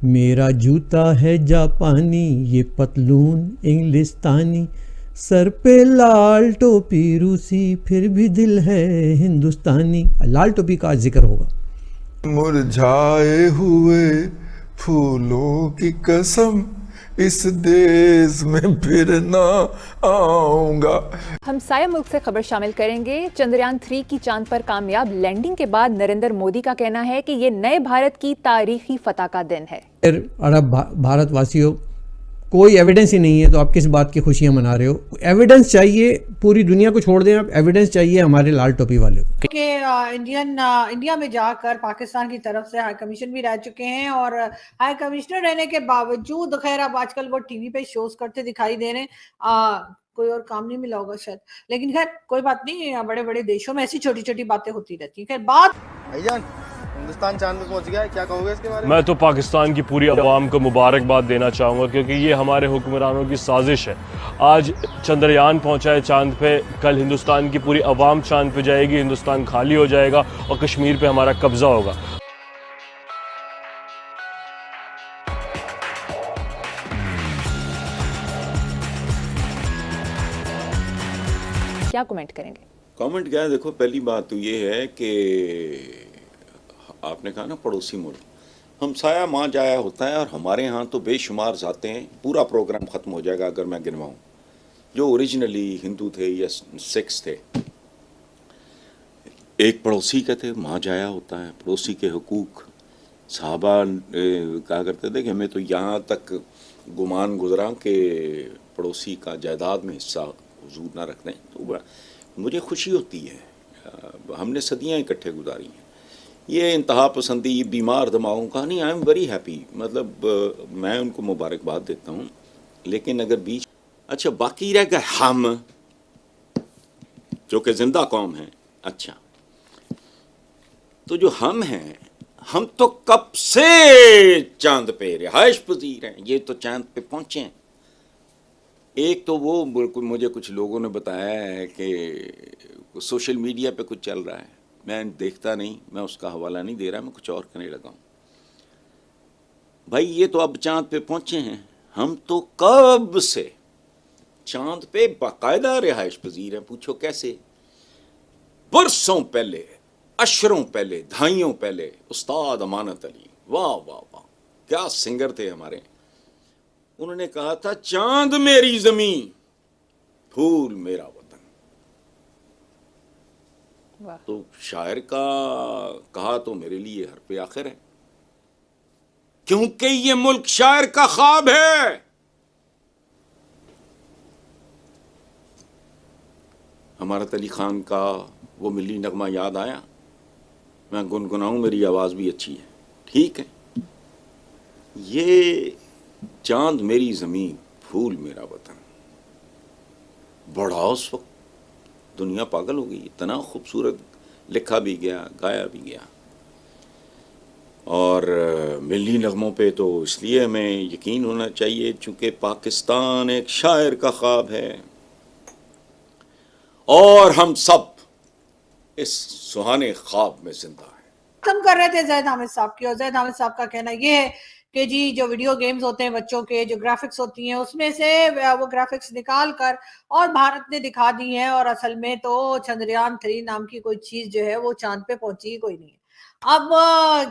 मेरा जूता है जापानी, ये पतलून इंग्लिस्तानी, सर पे लाल टोपी रूसी, फिर भी दिल है हिंदुस्तानी। लाल टोपी का आज जिक्र होगा। मुरझाए हुए फूलों की कसम, इस देश में फिर ना आऊंगा। हमसाया मुल्क से खबर शामिल करेंगे। चंद्रयान 3 की चांद पर कामयाब लैंडिंग के बाद नरेंद्र मोदी का कहना है कि ये नए भारत की तारीखी फतह का दिन है। अरब भारतवासियों, कोई एविडेंस ही नहीं है तो आप किस बात की खुशियां मना रहे हो? एविडेंस चाहिए, पूरी दुनिया को छोड़ दें आप, एविडेंस चाहिए हमारे लाल टोपी वाले को। कि इंडिया में जाकर पाकिस्तान की तरफ से हाई कमीशन भी रह चुके हैं और हाई कमिश्नर रहने के बावजूद खैर अब आजकल वो टीवी पे शोज करते दिखाई दे रहे हैं। कोई और काम नहीं मिला होगा शायद, लेकिन खैर कोई बात नहीं, बड़े बड़े देशों में ऐसी छोटी छोटी बातें होती रहती हैं। खैर बात भाईजान, हिंदुस्तान चांद पे पहुंच गया है, क्या कहोगे इसके बारे में? मैं तो पाकिस्तान की पूरी अवाम को मुबारकबाद देना चाहूँगा, क्योंकि ये हमारे हुक्मरानों की साजिश है। आज चंद्रयान पहुंचा है चांद पे, कल हिंदुस्तान की पूरी अवाम चांद पे जाएगी, हिंदुस्तान खाली हो जाएगा और कश्मीर पे हमारा कब्जा होगा। क्या कमेंट करेंगे? कमेंट क्या है, देखो पहली बात तो ये है कि आपने कहा ना पड़ोसी मुल्क, हमसाया माँ जाया होता है और हमारे यहाँ तो बेशुमार जाते हैं। पूरा प्रोग्राम ख़त्म हो जाएगा अगर मैं गिनवाऊँ। जो ओरिजिनली हिंदू थे या सिख्स थे, एक पड़ोसी के थे, माँ जाया होता है, पड़ोसी के हुकूक। साहबा कहा करते थे कि हमें तो यहाँ तक गुमान गुजरा कि पड़ोसी का जायदाद में हिस्सा हुजूर ना रख दें। तो मुझे खुशी होती है, हमने सदियाँ इकट्ठे गुजारी हैं। ये इंतहा पसंदी बीमार दिमागों का नहीं, आई एम वेरी हैप्पी। मतलब मैं उनको मुबारकबाद देता हूँ, लेकिन अगर बीच अच्छा बाकी रह गए हम, जो कि जिंदा कौम है। अच्छा, तो जो हम हैं, हम तो कब से चांद पे रिहाइश पजीर हैं, ये तो चांद पे पहुंचे हैं। एक तो वो मुझे कुछ लोगों ने बताया है कि सोशल मीडिया पे कुछ चल रहा है, मैं देखता नहीं, मैं उसका हवाला नहीं दे रहा, मैं कुछ और करने लगा हूँ। भाई ये तो अब चांद पे पहुंचे हैं, हम तो कब से चांद पे बाकायदा रिहाइश पजीर हैं। पूछो कैसे? बरसों पहले, अशरों पहले, दहाइयों पहले उस्ताद अमानत अली, वाह वाह वाह, क्या सिंगर थे हमारे। उन्होंने कहा था चांद मेरी जमीन, फूल मेरा वतन। तो शायर का कहा तो मेरे लिए हर पे आखिर है, क्योंकि ये मुल्क शायर का ख्वाब है। हमारत अली खान का वो मिली नगमा याद आया, मैं गुनगुनाऊं, मेरी आवाज़ भी अच्छी है, ठीक है। ये चांद मेरी ज़मीन, फूल मेरा वतन, बड़ा उस वक्त दुनिया पागल हो गई, इतना खूबसूरत लिखा भी गया, गाया भी गया। और मिली नगमों पे तो इसलिए हमें यकीन होना चाहिए चूँकि पाकिस्तान एक शायर का ख्वाब है और हम सब इस सुहाने ख्वाब में जिंदा हैं। खत्म कर रहे थे जैद हामिद साहब की, और जैद हामिद साहब का कहना यह है कि जी जो वीडियो गेम्स होते हैं बच्चों के, जो ग्राफिक्स होती हैं, उसमें से वो ग्राफिक्स निकाल कर और भारत ने दिखा दी है, और असल में तो चंद्रयान 3 नाम की कोई चीज जो है वो चांद पे पहुंची ही कोई नहीं है। अब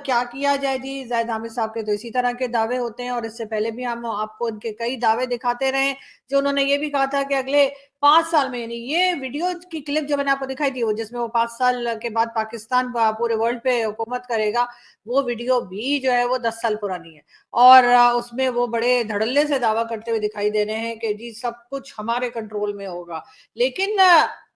क्या किया जाए जी, ज़ाहिद हामिद साहब के तो इसी तरह के दावे होते हैं, और इससे पहले भी हम आपको उनके कई दावे दिखाते रहे, जो उन्होंने ये भी कहा था कि अगले 5 साल में, यानी ये वीडियो की क्लिप जो मैंने आपको दिखाई थी वो जिसमें वो 5 साल के बाद पाकिस्तान पूरे वर्ल्ड पे हुकूमत करेगा, वो वीडियो भी जो है वो 10 साल पुरानी है, और उसमें वो बड़े धड़ल्ले से दावा करते हुए दिखाई दे रहे हैं कि जी सब कुछ हमारे कंट्रोल में होगा। लेकिन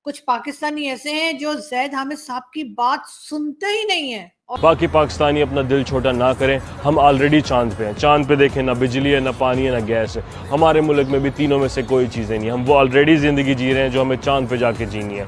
कुछ पाकिस्तानी ऐसे हैं जो ज़ैद हामिद साहब की बात सुनते ही नहीं है। बाकी पाकिस्तानी अपना दिल छोटा ना करें, हम ऑलरेडी चांद पे हैं। चांद पे देखें, ना बिजली है, ना पानी है, ना गैस है। हमारे मुल्क में भी तीनों में से कोई चीज़ें नहीं, हम वो ऑलरेडी ज़िंदगी जी रहे हैं जो हमें चांद पे जाके जीनी है।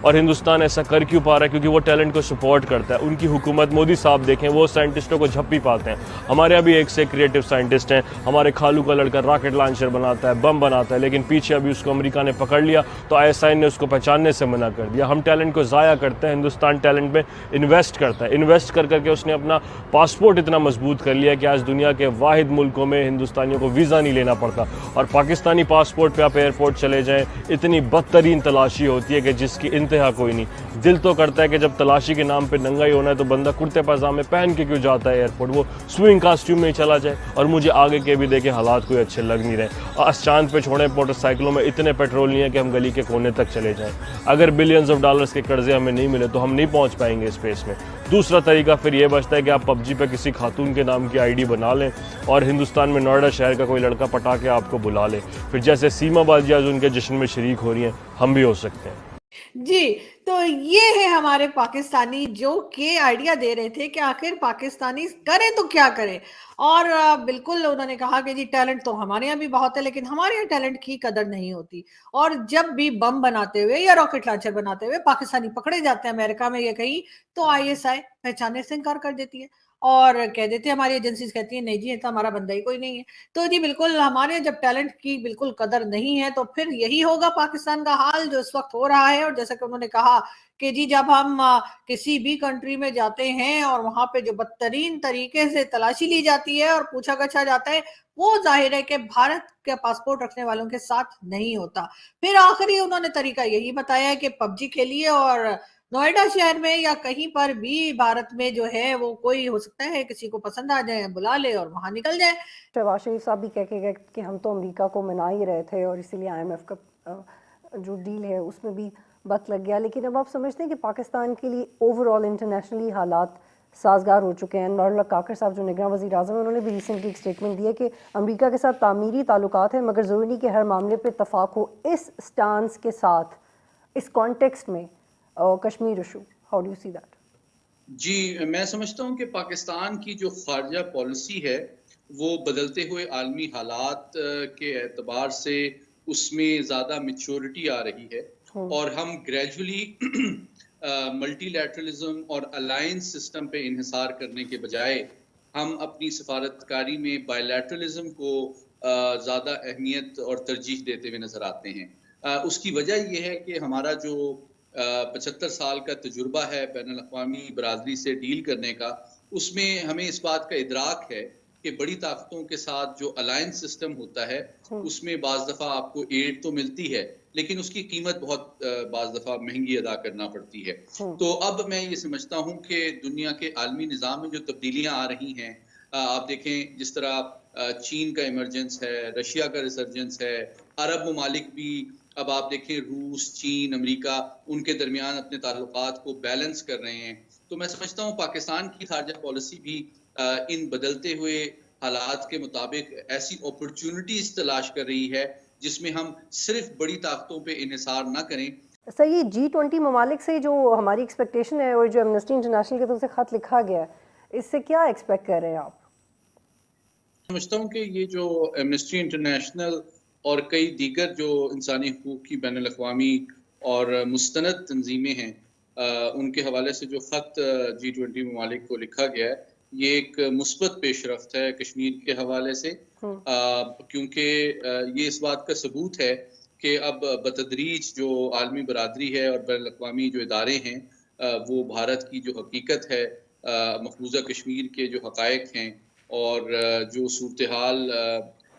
और हिंदुस्तान ऐसा कर क्यों पा रहा है? क्योंकि वो टैलेंट को सपोर्ट करता है। उनकी हुकूमत, मोदी साहब देखें, वो साइंटिस्टों को झप्पी पाते हैं। हमारे यहाँ भी एक से क्रिएटिव साइंटिस्ट हैं। हमारे खालू का लड़का रॉकेट लॉन्चर बनाता है, बम बनाता है, लेकिन पीछे अभी उसको अमेरिका ने पकड़ लिया तो ISI ने उसको पहचानने से मना कर दिया। हम टैलेंट को ज़ाया करते हैं, हिंदुस्तान टैलेंट में इन्वेस्ट करता है। इन्वेस्ट कर करके उसने अपना पासपोर्ट इतना मजबूत कर लिया कि आज दुनिया के वाहिद मुल्कों में हिंदुस्तानियों को वीज़ा नहीं लेना पड़ता। और पाकिस्तानी पासपोर्ट पे आप एयरपोर्ट चले जाएं, इतनी बदतरीन तलाशी होती है कि जिसकी इंतहा कोई नहीं। दिल तो करता है कि जब तलाशी के नाम पे नंगा ही होना है तो बंदा कुर्ते पजामे पहन के क्यों जाता है एयरपोर्ट, वो स्विंग कास्ट्यूम में ही चला जाए। और मुझे आगे के भी देखे हालात कोई अच्छे लग नहीं रहे। आज चांद पे छोड़ें मोटरसाइकिलों में इतने पेट्रोल नहीं है कि हम गली के कोने तक चले जाएं। अगर बिलियंस ऑफ डॉलर्स के कर्जे हमें नहीं मिले तो हम नहीं पहुंच पाएंगे स्पेस में। दूसरा तरीका फिर ये बचता है कि आप PUBG पे किसी खातून के नाम की ID बना लें और हिंदुस्तान में नोएडा शहर का कोई लड़का पटा के आपको बुला ले। फिर जैसे सीमा बाजी आज उनके जश्न में शरीक हो रही हैं, हम भी हो सकते हैं। जी, तो ये है हमारे पाकिस्तानी जो के आइडिया दे रहे थे कि आखिर पाकिस्तानी करें तो क्या करें। और बिल्कुल उन्होंने कहा कि जी टैलेंट तो हमारे यहाँ भी बहुत है, लेकिन हमारे यहाँ टैलेंट की कदर नहीं होती। और जब भी बम बनाते हुए या रॉकेट लॉन्चर बनाते हुए पाकिस्तानी पकड़े जाते हैं अमेरिका में या कहीं, तो ISI पहचानने से इनकार कर देती है और कह देते हैं, हमारी एजेंसीज कहती है नहीं जी ये तो हमारा बंदा ही कोई नहीं है। तो जी बिल्कुल हमारे जब टैलेंट की बिल्कुल कदर नहीं है तो फिर यही होगा पाकिस्तान का हाल जो इस वक्त हो रहा है। और जैसा कि उन्होंने कहा कि जी जब हम किसी भी कंट्री में जाते हैं और वहां पे जो बदतरीन तरीके से तलाशी ली जाती है और पूछा गछा जाता है, वो जाहिर है कि भारत का पासपोर्ट रखने वालों के साथ नहीं होता। फिर आखिरी उन्होंने तरीका यही बताया है कि PUBG खेलिए और नोएडा शहर में या कहीं पर भी भारत में जो है वो कोई हो सकता है किसी को पसंद आ जाए, बुला ले और वहां निकल जाए। शहबाज शरीफ साहब भी कह के गए कि हम तो अमेरिका को मना ही रहे थे और इसीलिए IMF का जो डील है उसमें भी वक्त लग गया। लेकिन अब आप समझते हैं कि पाकिस्तान के लिए ओवरऑल इंटरनेशनली हालात साजगार हो चुके हैं। अनवर काकर साहब जो निगरान वज़ीर आज़म हैं, उन्होंने भी रिसेंटली एक स्टेटमेंट दिया कि अमेरिका के साथ तामीरी ताल्लुकात हैं मगर ज़रूरी नहीं कि हर मामले पर इत्तफाक हो। इस स्टांस के साथ, इस कॉन्टेक्स्ट में Kashmir issue, how do you see that? जी, मैं समझता हूँ कि पाकिस्तान की जो खारजा पॉलिसी है वो बदलते हुए आलमी हालात के एतबार से उसमें ज़्यादा मैच्योरिटी आ रही है और हम ग्रेजुअली मल्टीलैटरलिज्म और अलायंस सिस्टम पे इन्हिसार करने के बजाय हम अपनी सफारतकारी में बायलैटरलिज्म को ज़्यादा अहमियत और तरजीह देते हुए नज़र आते हैं। उसकी वजह यह है कि हमारा जो 75 साल का तजुर्बा है बैनुल अक़वामी बरादरी से डील करने का, उसमें हमें इस बात का इदराक है कि बड़ी ताकतों के साथ जो अलायंस सिस्टम होता है उसमें बाज़ दफ़ा आपको एड तो मिलती है लेकिन उसकी कीमत बहुत बाज़ दफ़ा महंगी अदा करना पड़ती है। तो अब मैं ये समझता हूँ कि दुनिया के आलमी निज़ाम में जो तब्दीलियाँ आ रही हैं, आप देखें जिस तरह चीन का इमरजेंस है, रशिया का रिसर्जेंस है, अरब ममालिक भी अब आप देखें रूस, चीन, अमेरिका उनके दरमियान अपने ताल्लुकात को बैलेंस कर रहे हैं। तो मैं समझता हूँ पाकिस्तान की खारजा पॉलिसी भी इन बदलते हुए हालात के मुताबिक ऐसी अपॉर्चुनिटीज तलाश कर रही है जिसमें हम सिर्फ बड़ी ताकतों पे इन्हिसार ना करें। सर, ये G20 ममालिक से जो हमारी एक्सपेक्टेशन है और जो एमनेस्टी इंटरनेशनल की तरफ से खत लिखा गया है, इससे क्या एक्सपेक्ट कर रहे हैं आप? समझता हूँ कि ये जो एमनेस्टी इंटरनेशनल और कई दीगर जो इंसानी हकूक़ की बैनुल अक़वामी और मुस्तनद तंजीमें हैं, उनके हवाले से जो ख़त G20 ममालिक को लिखा गया है, ये एक मुस्बत पेशरफ्त है कश्मीर के हवाले से, क्योंकि ये इस बात का सबूत है कि अब बतदरीज जो आलमी बरादरी है और बैनुल अक़वामी जो इदारे हैं वो भारत की जो हकीकत है, मकबूजा कश्मीर के जो हक़ाइक़ हैं और जो सूरत हाल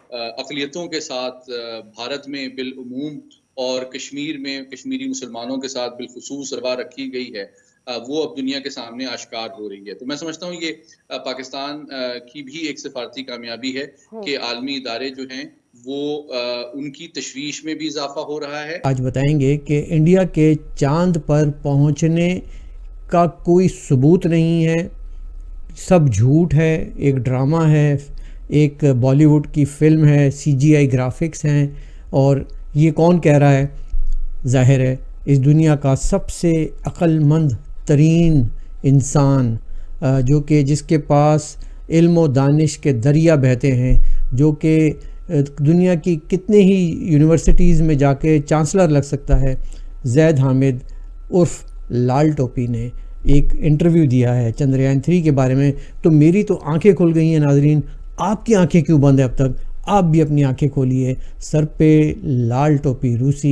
अक़लियतों के साथ भारत में बिलउमूम और कश्मीर में कश्मीरी मुसलमानों के साथ बिलखुसूस रवा रखी गई है, वो अब दुनिया के सामने आश्कार हो रही है। तो मैं समझता हूँ ये पाकिस्तान की भी एक सफारती कामयाबी है कि आलमी इदारे जो हैं वो उनकी तशवीश में भी इजाफा हो रहा है। आज बताएंगे कि इंडिया के चांद पर पहुंचने का कोई सबूत नहीं है, सब झूठ है, एक ड्रामा है, एक बॉलीवुड की फिल्म है, CGI ग्राफिक्स हैं। और ये कौन कह रहा है? जाहिर है इस दुनिया का सबसे अक्लमंद तरीन इंसान, जो कि जिसके पास इल्म व दानिश के दरिया बहते हैं, जो कि दुनिया की कितने ही यूनिवर्सिटीज़ में जाके चांसलर लग सकता है, ज़ैद हामिद उर्फ लाल टोपी ने एक इंटरव्यू दिया है चंद्रयान 3 के बारे में। तो मेरी तो आंखें खुल गई हैं नाजरीन, आपकी आंखें क्यों बंद है अब तक? आप भी अपनी आंखें खोलिए। सर पे लाल टोपी रूसी